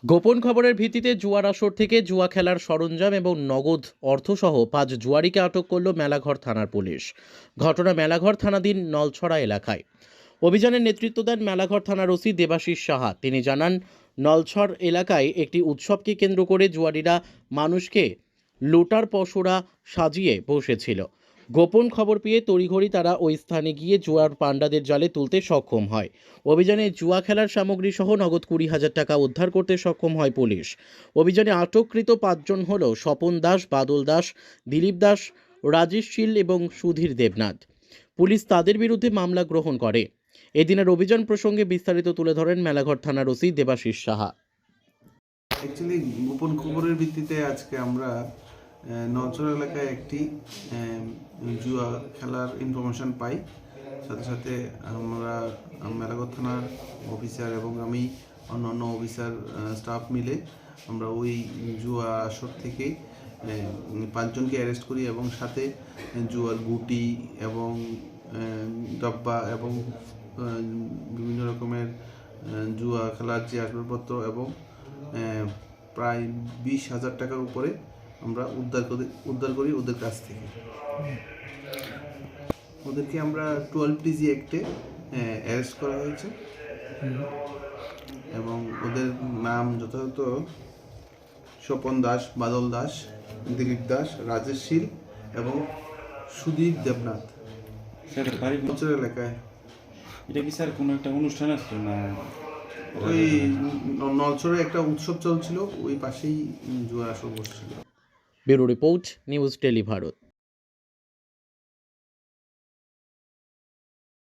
গোপন খবরের ভিত্তিতে জুয়ার আসর থেকে জুয়া খেলার সরঞ্জাম এবং নগদ অর্থসহ 5 জুয়ারিকে আটক করল মেলাঘর থানার পুলিশ। ঘটনা মেলাঘর থানাধীন নলছড়া এলাকায়। অভিযানের নেতৃত্ব দেন মেলাঘর থানার ওসি দেবাশিস সাহা। তিনি জানান, নলছড় এলাকায় একটি উৎসবকে কেন্দ্র করে জুয়ারিরা মানুষকে লোটার পসরা সাজিয়ে বসেছিল। গোপন খবর পেয়ে তড়িঘড়ি তারা ওই স্থানে গিয়ে জুয়ার পাণ্ডাদের জালে তুলতে সক্ষম হয়। অভিযানে জুয়া খেলার সামগ্রী সহ নগদ 20,000 টাকা উদ্ধার করতে সক্ষম হয় পুলিশ। অভিযানে আটককৃত 5 জন হল স্বপন দাস, বাদল দাস, দিলীপ দাস, রাজেশ শীল এবং সুধীর দেবনাথ। পুলিশ তাদের বিরুদ্ধে মামলা গ্রহণ করে। এদিনের অভিযান প্রসঙ্গে বিস্তারিত তুলে ধরেন মেলাঘর থানার ওসি দেবাশিস সাহা। অ্যাকচুয়ালি গোপন খবরের ভিত্তিতে আজকে আমরা নলছড়া এলাকায় একটি জুয়া খেলার ইনফরমেশন পাই। সাথে সাথে আমরা মেলাঘর থানার অফিসার এবং আমি অন্যান্য অফিসার স্টাফ মিলে আমরা ওই জুয়া আসর থেকে 5 জনকে অ্যারেস্ট করি এবং সাথে জুয়ার গুটি এবং ডাব্বা এবং বিভিন্ন রকমের জুয়া খেলার যে আসবাবপত্র এবং প্রায় 20,000 টাকার উপরে আমরা উদ্ধার করি ওদের কাছ থেকে। ওদেরকে আমরা 12TG অ্যাক্টে অ্যারেস্ট করা হয়েছে এবং ওদের নাম যথাযথ স্বপন দাস, বাদল দাস, দিলীপ দাস, রাজেশ শীল এবং সুধীর দেবনাথ। স্যার বাড়ি নলছড়া এলাকায়। এটা কি স্যার কোনো একটা অনুষ্ঠান আসছে না? ওই নলছড়ে একটা উৎসব চলছিল, ওই পাশেই জুয়া আসর বসছিল। Bureau report, news Tele Bharat.